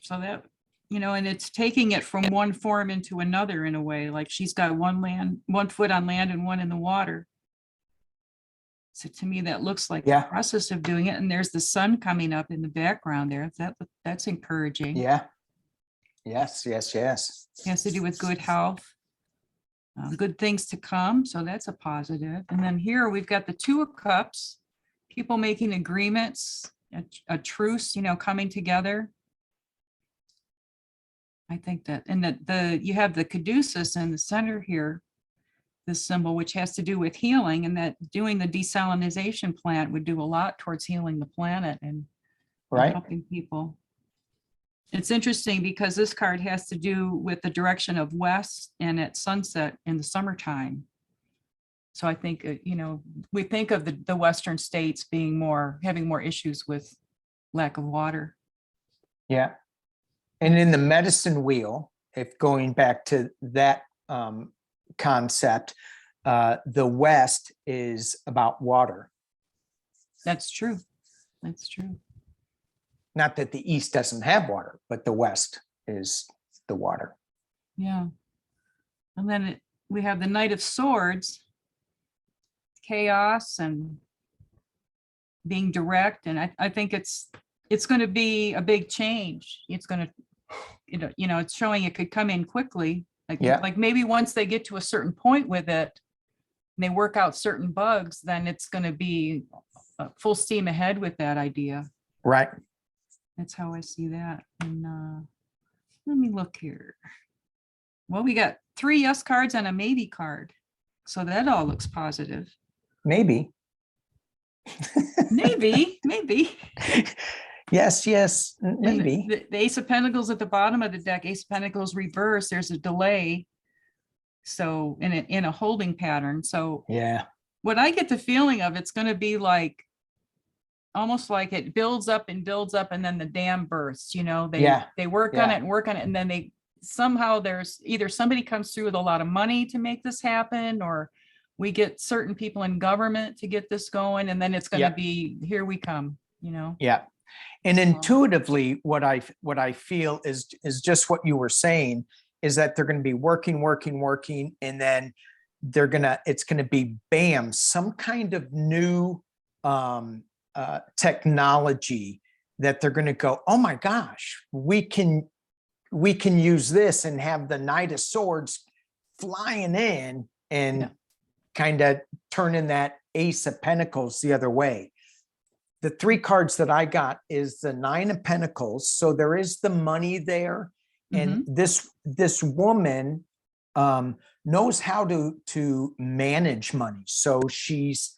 So that, you know, and it's taking it from one form into another in a way. Like she's got one foot on land and one in the water. So to me, that looks like the process of doing it. And there's the sun coming up in the background there. That's encouraging. Yeah. Yes. It has to do with good health, good things to come. So that's a positive. And then here we've got the Two of Cups, people making agreements, a truce, you know, coming together. I think that, and that you have the caduceus in the center here, this symbol, which has to do with healing, and that doing the desalinization plant would do a lot towards healing the planet and Right. helping people. It's interesting because this card has to do with the direction of west and at sunset in the summertime. So I think, we think of the Western states being having more issues with lack of water. Yeah. And in the medicine wheel, if going back to that concept, the West is about water. That's true. That's true. Not that the East doesn't have water, but the West is the water. Yeah. And then we have the Knight of Swords, chaos and being direct. And I think it's going to be a big change. It's going to, it's showing it could come in quickly. Like maybe once they get to a certain point with it, and they work out certain bugs, then it's going to be full steam ahead with that idea. Right. That's how I see that. And let me look here. Well, we got 3 yes cards and a maybe card. So that all looks positive. Maybe. Maybe. Yes, maybe. The Ace of Pentacles at the bottom of the deck, Ace of Pentacles reverse, there's a delay. So in a holding pattern. So yeah, what I get the feeling of, it's going to be like, almost like it builds up and then the dam bursts, they work on it and work on it. And then somehow there's either somebody comes through with a lot of money to make this happen, or we get certain people in government to get this going. And then it's going to be, here we come, Yeah. And intuitively, what I feel is just what you were saying, is that they're going to be working, and then it's going to be bam, some kind of new technology that they're going to go, oh my gosh, we can use this, and have the Knight of Swords flying in and kind of turning that Ace of Pentacles the other way. The 3 cards that I got is the 9 of Pentacles. So there is the money there. And this woman knows how to manage money. So she's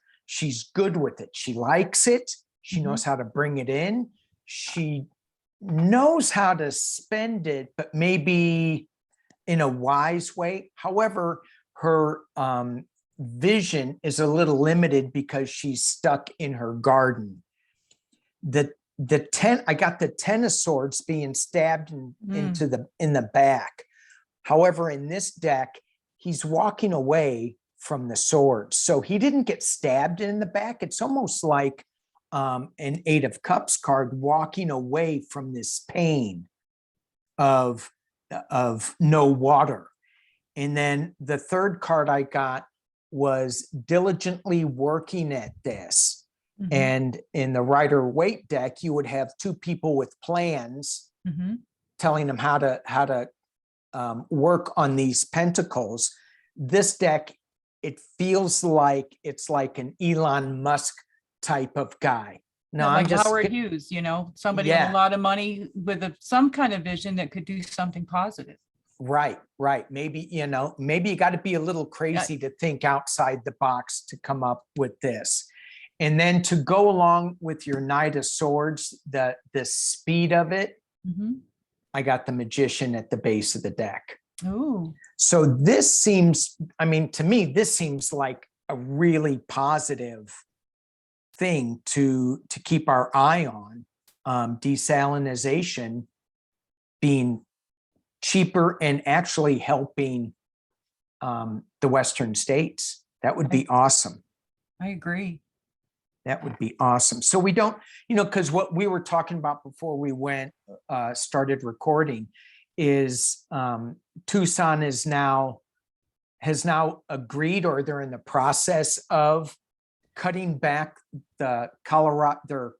good with it. She likes it. She knows how to bring it in. She knows how to spend it, but maybe in a wise way. However, her vision is a little limited because she's stuck in her garden. I got the 10 of Swords being stabbed in the back. However, in this deck, he's walking away from the sword. So he didn't get stabbed in the back. It's almost like an 8 of Cups card walking away from this pain of no water. And then the 3rd card I got was diligently working at this. And in the Rider-Waite deck, you would have 2 people with plans telling them how to work on these pentacles. This deck, it feels like it's like an Elon Musk type of guy. No, like Howard Hughes, somebody with a lot of money with some kind of vision that could do something positive. Right. Maybe, maybe you got to be a little crazy to think outside the box to come up with this. And then to go along with your Knight of Swords, the speed of it, I got the Magician at the base of the deck. Ooh. So this seems, to me, this seems like a really positive thing to keep our eye on. Desalinization being cheaper and actually helping the Western states. That would be awesome. I agree. That would be awesome. So we don't, because what we were talking about before we started recording is Tucson has now agreed, or they're in the process of cutting back their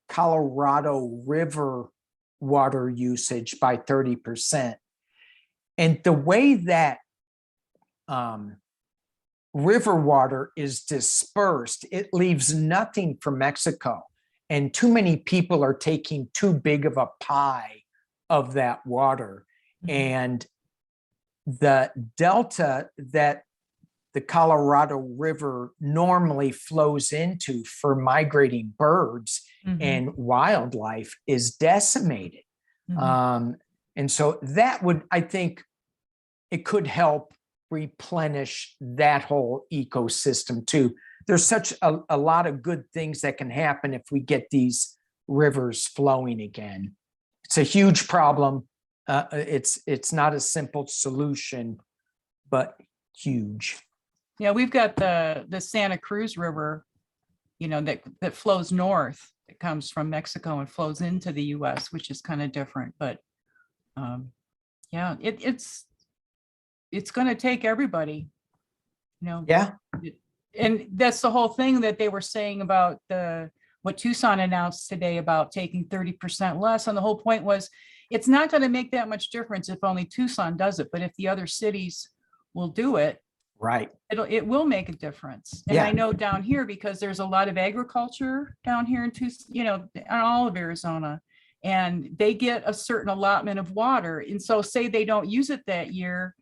Colorado River water usage by 30%. And the way that river water is dispersed, it leaves nothing for Mexico. And too many people are taking too big of a pie of that water. And the delta that the Colorado River normally flows into for migrating birds and wildlife is decimated. And so that would, I think, it could help replenish that whole ecosystem too. There's such a lot of good things that can happen if we get these rivers flowing again. It's a huge problem. It's not a simple solution, but huge. Yeah, we've got the Santa Cruz River, you know, that flows north. It comes from Mexico and flows into the US, which is kind of different. But yeah, it's going to take everybody, you know. Yeah. And that's the whole thing that they were saying about what Tucson announced today about taking 30% less. And the whole point was, it's not going to make that much difference if only Tucson does it. But if the other cities will do it, right, it will make a difference. And I know down here, because there's a lot of agriculture down here in Tucson, you know, in all of Arizona, and they get a certain allotment of water. And so say they don't use it that year,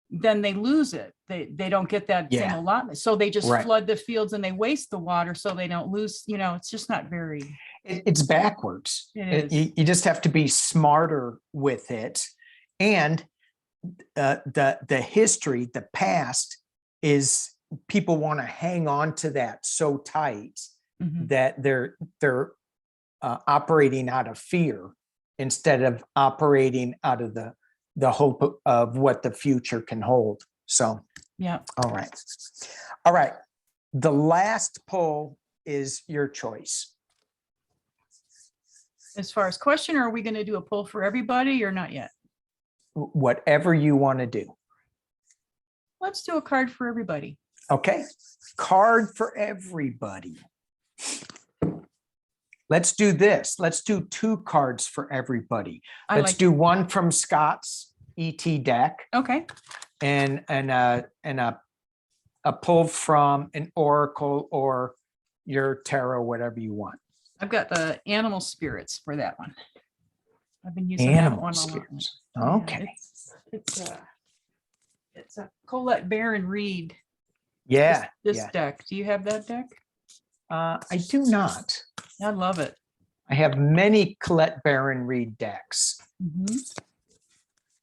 then they lose it. They don't get that same allotment. So they just flood the fields and they waste the water so they don't lose, you know, it's just not very. It's backwards. It is. You just have to be smarter with it. And the history, the past is people want to hang on to that so tight that they're operating out of fear instead of operating out of the hope of what the future can hold. So, yeah. All right. The last poll is your choice. As far as question, are we going to do a poll for everybody or not yet? Whatever you want to do. Let's do a card for everybody. Okay. Card for everybody. Let's do this. Let's do 2 cards for everybody. Let's do one from Scott's ET deck. Okay. And a pull from an oracle or your tarot, whatever you want. I've got the animal spirits for that one. I've been using Animal that one spirits. a lot. Okay. Yeah, it's a Colette Baron Reed. Yeah. This deck. Do you have that deck? I do not. I love it. I have many Colette Baron Reed decks.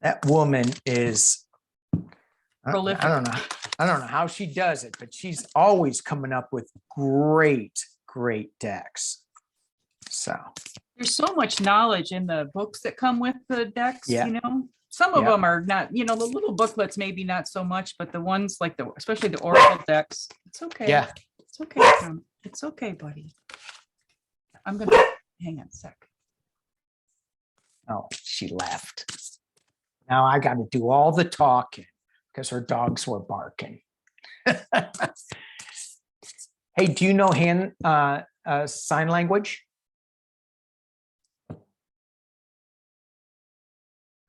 That woman is prolific. I don't know how she does it, but she's always coming up with great decks. So there's so much knowledge in the books that come with the decks, you know. Some of them are not, you know, the little booklets maybe not so much, but the ones like especially the oracle decks, it's okay. Yeah. It's okay, Tom. It's okay, buddy. I'm gonna hang on a sec. Oh, she left. Now I got to do all the talking because her dogs were barking. Hey, do you know hand sign language?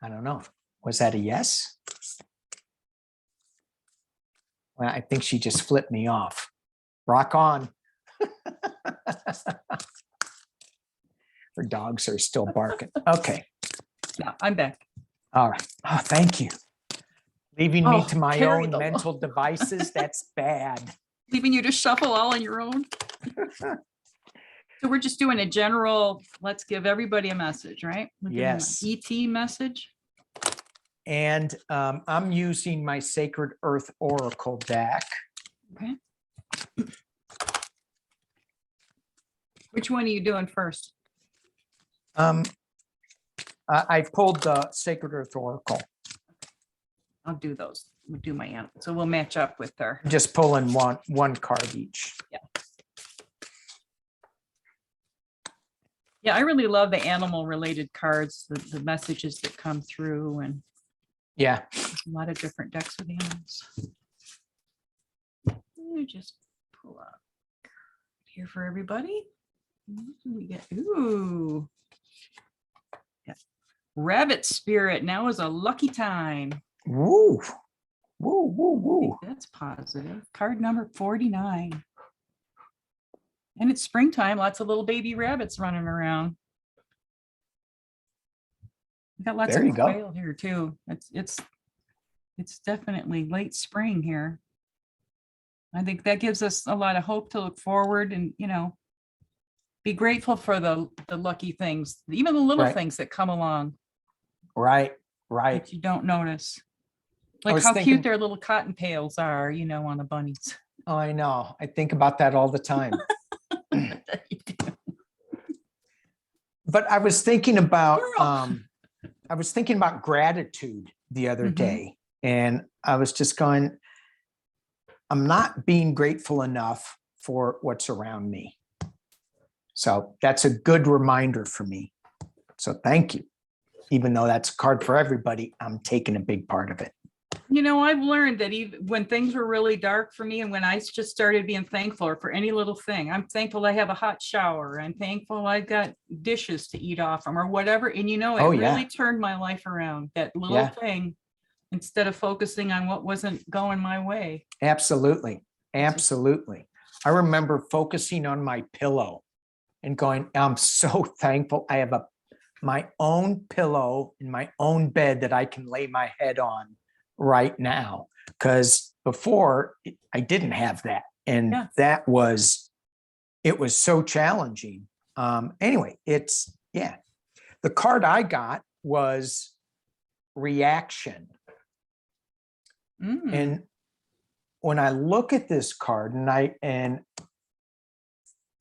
I don't know. Was that a yes? Well, I think she just flipped me off. Rock on. Her dogs are still barking. Okay. Yeah, I'm back. All right. Oh, thank you. Leaving me to my own the mental devices, that's bad. Leaving you to shuffle all on your own. So we're just doing a general, let's give everybody a message, right? Yes. ET message. And I'm using my Sacred Earth Oracle deck. Okay. Which one are you doing first? I pulled the Sacred Earth Oracle. I'll do those. We'll do my animal. So we'll match up with her. Just pulling one card each. Yeah. Yeah, I really love the animal related cards, the messages that come through, and yeah, a lot of different decks with animals. You just pull up here for everybody. What do we get? Ooh. Yeah. Rabbit spirit. Now is a lucky time. Woo. Woo, woo, woo. That's positive. Card number 49. And it's springtime. Lots of little baby rabbits running around. We got lots There you of go. quail here too. It's definitely late spring here. I think that gives us a lot of hope to look forward and, be grateful for the lucky things, even the little Right. things that come along Right. that you don't notice. Like was how thinking- cute their little cotton pails are, on the bunnies. Oh, I know. I think about that all the time. But I was thinking about gratitude the other Mhm. day, and I was just going, I'm not being grateful enough for what's around me. So that's a good reminder for me. So thank you. Even though that's a card for everybody, I'm taking a big part of it. I've learned that even when things were really dark for me and when I just started being thankful for any little thing, I'm thankful I have a hot shower. I'm thankful I've got dishes to eat off them or whatever. And it really turned my life around, that little thing, instead of focusing on what wasn't going my way. Absolutely. Absolutely. I remember focusing on my pillow and going, I'm so thankful I have my own pillow in my own bed that I can lay my head on right now, because before I didn't have that, and it was so challenging. Anyway, the card I got was reaction. And when I look at this card and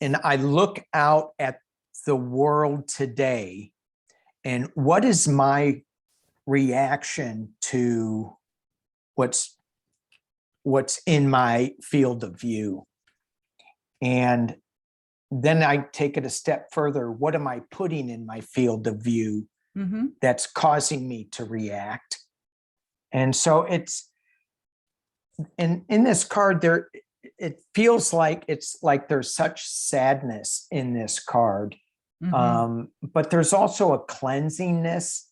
I look out at the world today, and what is my reaction to what's in my field of view? And then I take it a step further. What am I putting in my field of view that's causing me to react? And so it's in this card there, it feels like there's such sadness in this card. But there's also a cleansingness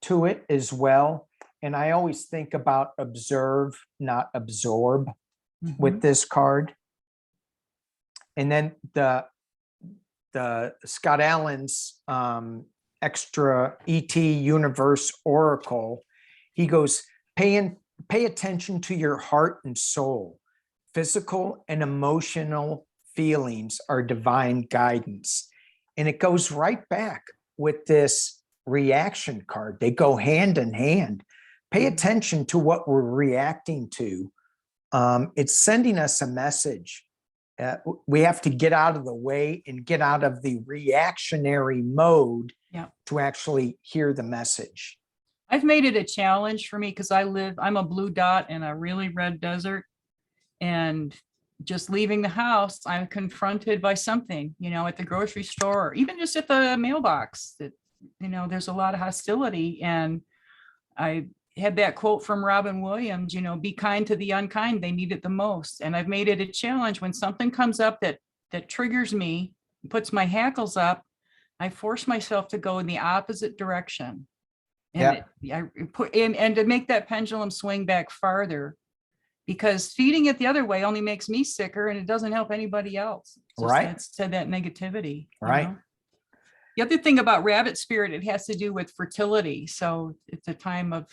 to it as well. And I always think about observe, not absorb with this card. And then the Scott Allen's extra ET Universe Oracle, he goes, pay attention to your heart and soul. Physical and emotional feelings are divine guidance. And it goes right back with this reaction card. They go hand in hand. Pay attention to what we're reacting to. It's sending us a message. We have to get out of the way and get out of the reactionary mode to actually hear the message. I've made it a challenge for me because I'm a blue dot in a really red desert. And just leaving the house, I'm confronted by something, at the grocery store, or even just at the mailbox that, there's a lot of hostility. And I had that quote from Robin Williams, be kind to the unkind, they need it the most. And I've made it a challenge when something comes up that triggers me, puts my hackles up, I force myself to go in the opposite direction. And and to make that pendulum swing back farther, because feeding it the other way only makes me sicker and it doesn't help anybody else. Right. It's to that negativity. Right. The other thing about rabbit spirit, it has to do with fertility. So it's a time of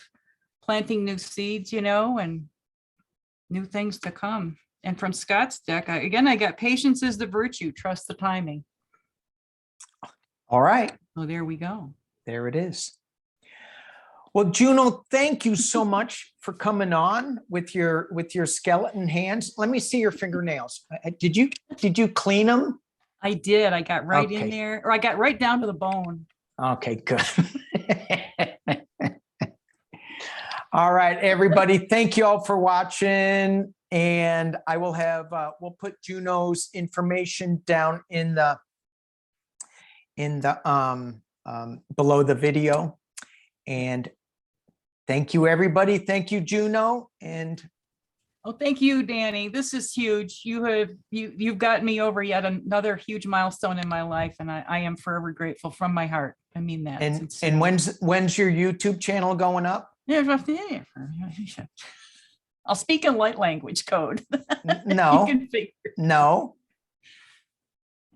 planting new seeds, and new things to come. And from Scott's deck, I got patience is the virtue, trust the timing. All right. Oh, there we go. There it is. Well, Juno, thank you so much for coming on with your skeleton hands. Let me see your fingernails. Did you clean them? I did. I got right in there, or I got right down to the bone. Okay, good. All right, everybody. Thank you all for watching. And I will have, we'll put Juno's information down in the below the video. And thank you, everybody. Thank you, Juno. And oh, thank you, Danny. This is huge. You've gotten me over yet another huge milestone in my life, and I am forever grateful from my heart. I mean that. And when's your YouTube channel going up? I'll speak in light language code. No, You can figure. no.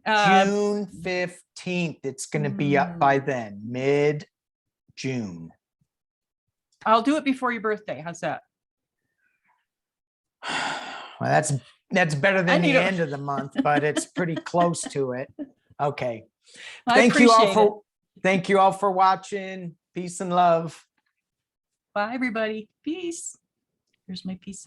June 15th. It's going to be up by then, June. I'll do it before your birthday. How's that? Well, that's better than the need a- end of the month, but it's pretty close to it. Okay. I Thank you all appreciate it. thank you all for watching. Peace and love. Bye, everybody. Peace. Here's my peace sign.